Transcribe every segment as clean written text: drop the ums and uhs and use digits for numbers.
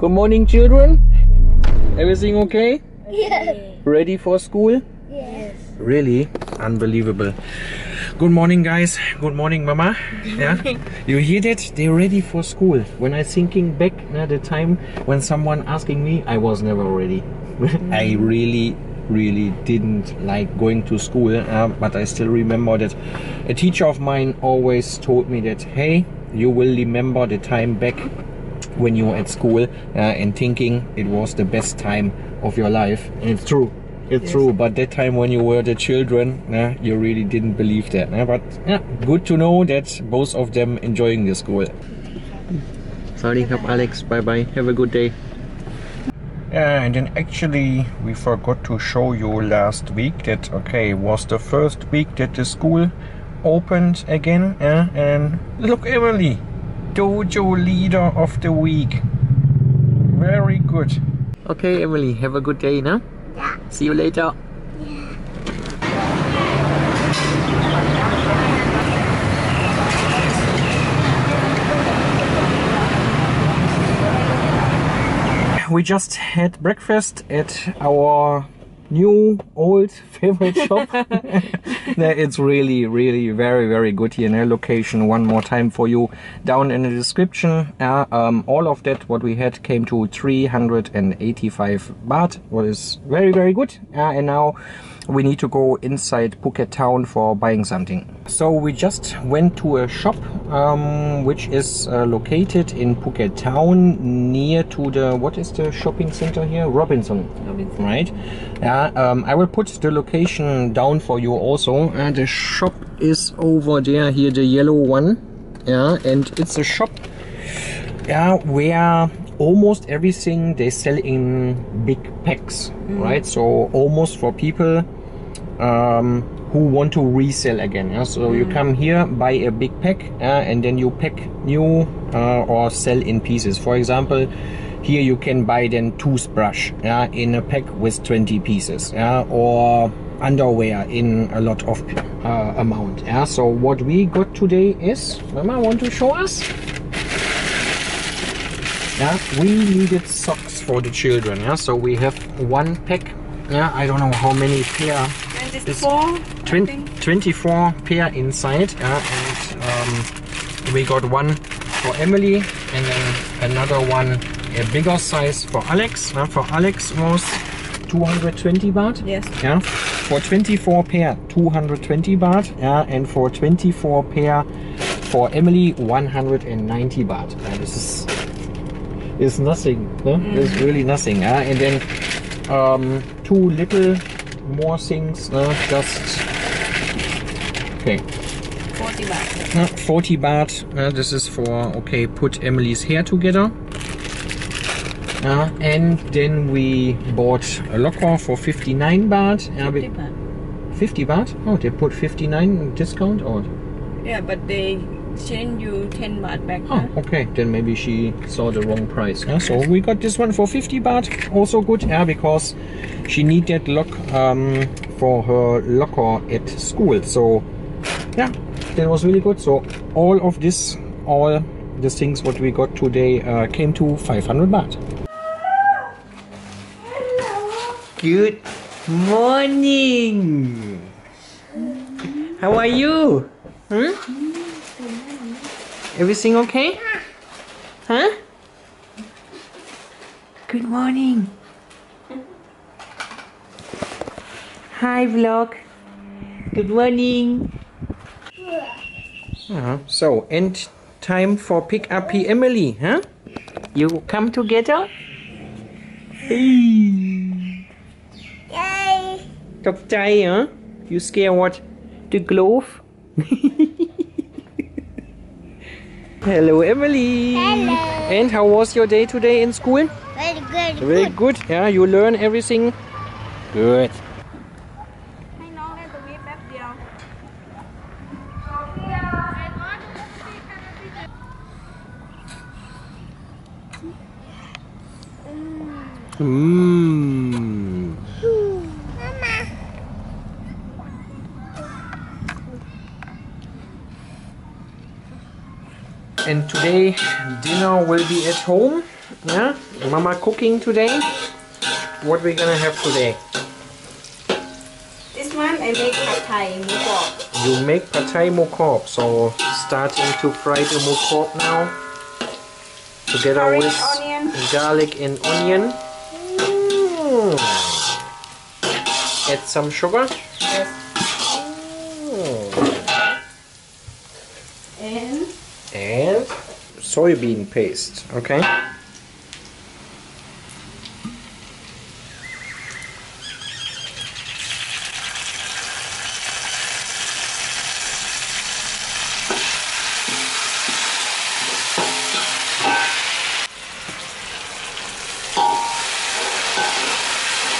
Good morning, children. Everything okay? Yes. Ready for school? Yes. Really? Unbelievable. Good morning, guys. Good morning, Mama. Yeah, you hear that? They're ready for school. When I thinking back at the time when someone asking me, I was never ready. I really didn't like going to school, but I still remember that a teacher of mine always told me that, hey, you will remember the time back when you were at school and thinking it was the best time of your life. And it's true. It's true, but that time when you were the children, you really didn't believe that. But good to know that both of them enjoying the school. Sorry, Alex. Bye bye. Have a good day. And then actually we forgot to show you last week that was the first week that the school opened again. And look, Emily, Dojo leader of the week. Very good. Okay, Emily, have a good day now. Yeah. See you later. We just had breakfast at our new old favorite shop. It's really very good here in the location. One more time for you down in the description. All of that what we had came to 385 baht, what is very good. And now we need to go inside Phuket town for buying something. So we just went to a shop which is located in Phuket town near to the, what is the shopping center here? Robinson. Right? I will put the location down for you also. The shop is over there, here the yellow one. And it's a shop where almost everything they sell in big packs, right? So almost for people who want to resell again. So you come here, buy a big pack, and then you pack new or sell in pieces. For example, here you can buy then toothbrush in a pack with 20 pieces, or underwear in a lot of amount. So what we got today is, Mama, want to show us? We needed socks for the children. So we have one pack. I don't know how many pair. 24 pair inside. And we got one for Emily, and then another one, a bigger size for Alex. For Alex was 220 baht. Yes. For 24 pair 220 baht. And for 24 pair for Emily 190 baht. This is nothing. It's really nothing. And then two little more things. Just 40 baht. 40 baht. This is for put Emily's hair together. And then we bought a locker for 59 baht. 50 baht. 50 baht? Oh, they put 59 discount or? Yeah, but they change you 10 baht back. Oh, okay. Then maybe she saw the wrong price. So we got this one for 50 baht. Also good, because she needed lock for her locker at school. So that was really good. So all of this, all the things what we got today came to 500 baht. Good morning. How are you? Everything okay? Huh? Good morning. Hi vlog. Good morning. So, and time for pick up Emily, huh? You come together? Hey. Yay. ตกใจ huh? You scared what? The glove? Hello, Emily. Hello. And how was your day today in school? Very good. Very good. Yeah, you learn everything? Good. ให้น้องเล่นตรงนี้แป๊บเดียว Mama. And today dinner will be at home. Yeah, Mama cooking today? What we gonna have today? This one I make pad thai mu kop. You make pad thai mu kop, so starting to fry the mu kop now together Garlic, with onion. garlic and onion. Mm. Add some sugar. Yes. Mm. And soybean paste. Okay.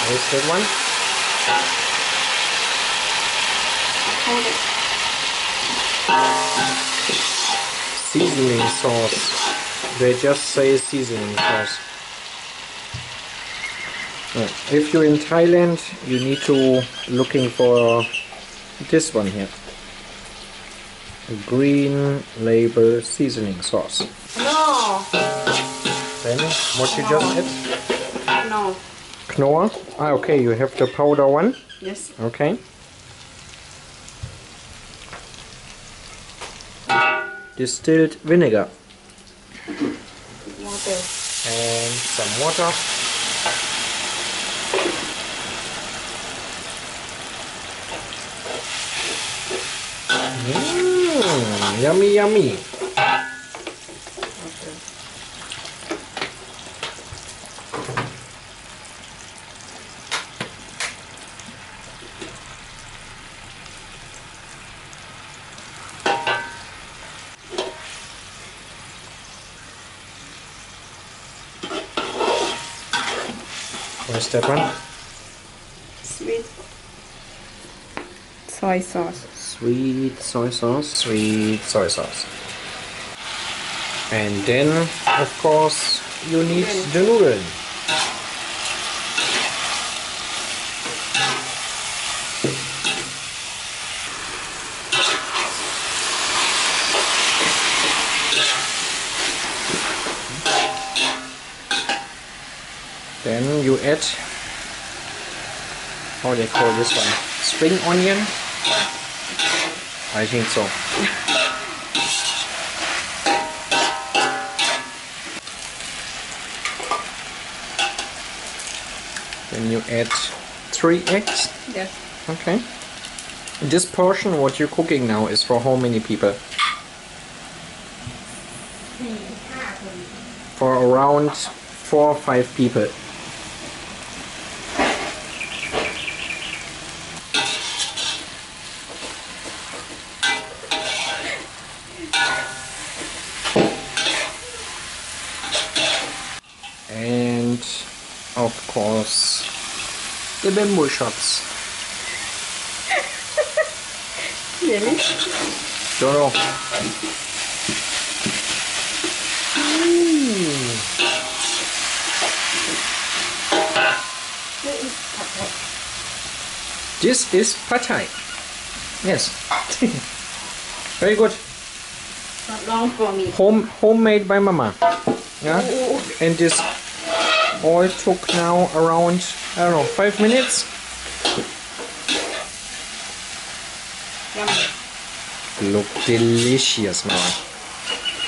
Where's that one? Hold it. Seasoning sauce. They just say seasoning sauce. If you're in Thailand, you need to looking for this one here. A green label seasoning sauce. No. Then what you just add? No. Knorr. Ah, okay, you have the powder one. Yes. Okay. Distilled vinegar. Water. And some water. Yummy, yummy. Okay. Where's that one? Sweet soy sauce. Sweet soy sauce. Sweet soy sauce. And then, of course, you need the noodle. Then you add, how they call this one? Spring onion? I think so. Then you add 3 eggs. Yes. Okay. This portion what you're cooking now is for how many people? For around 4 or 5 people. And of course the bamboo shots. Really? Don't know. This is pad thai. Yes. Very good. Not long for me. Homemade by Mama. Yeah. And this all took now around, I don't know, 5 minutes. Yummy. Look delicious, Mama.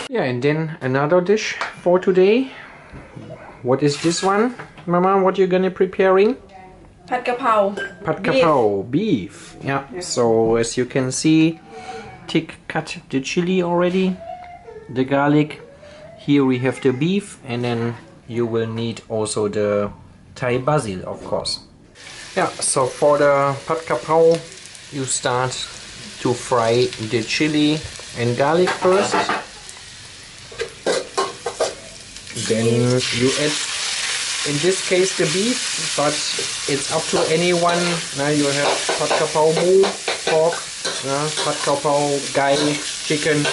Yeah, and then another dish for today. What is this one, Mama? What you gonna preparing? Pad kapao. Pad kapao, beef. Yeah. So as you can see, thick cut the chili already, the garlic. Here we have the beef, and then you will need also the Thai basil, of course. Yeah. So for the pad kapao, you start to fry the chili and garlic first. Then you add, in this case, the beef, but it's up to anyone. Now you have pad kapao mu, pork, pad kapao gai, chicken,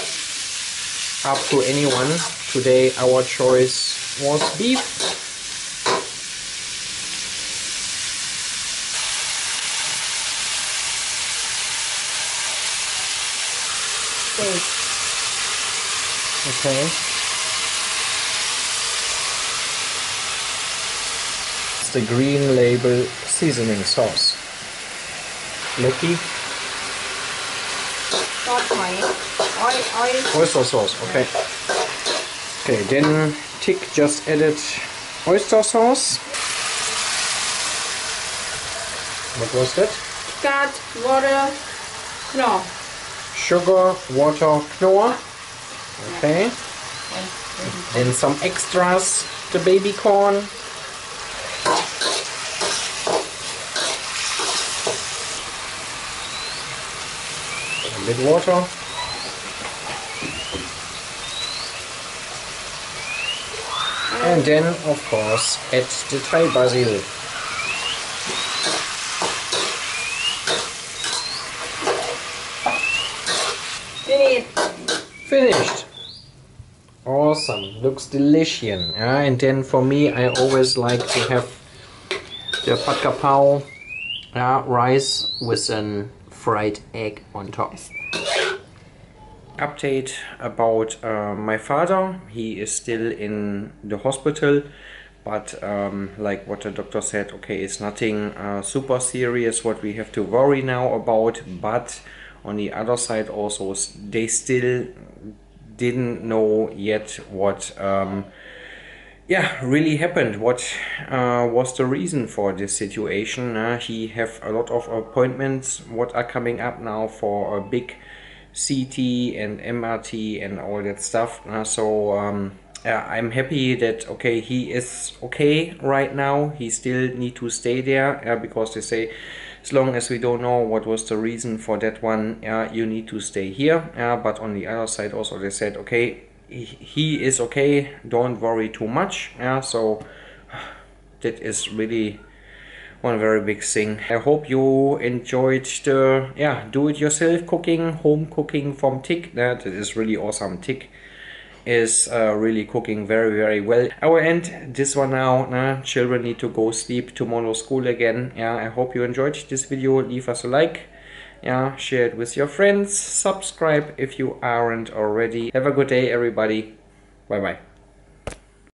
up to anyone. Today our choice was beef. Okay. the green label seasoning sauce. Lecky. Oyster sauce, okay. Okay, then Tick just added oyster sauce. What was that? Cut, water, no. Sugar, water, Knorr. Okay. Then some extras, the baby corn. A bit water. And then, of course, add the Thai basil. Finished. Awesome. Looks delicious. And then for me, I always like to have the pad ka pao rice with a fried egg on top. Update about my father. He is still in the hospital, but like what the doctor said, okay, it's nothing super serious what we have to worry now about, but on the other side also they still didn't know yet what really happened, what was the reason for this situation. He have a lot of appointments what are coming up now for a big CT and MRT and all that stuff. I'm happy that okay, he is okay right now. He still need to stay there because they say as long as we don't know what was the reason for that one, you need to stay here. But on the other side also they said okay, he is okay, don't worry too much. So that is really one very big thing. I hope you enjoyed the do-it-yourself cooking, home cooking from Tick. That is really awesome. Tick is really cooking very well. I will end this one now. Children need to go sleep, tomorrow school again. I hope you enjoyed this video. Leave us a like, share it with your friends, subscribe if you aren't already. Have a good day everybody. Bye bye.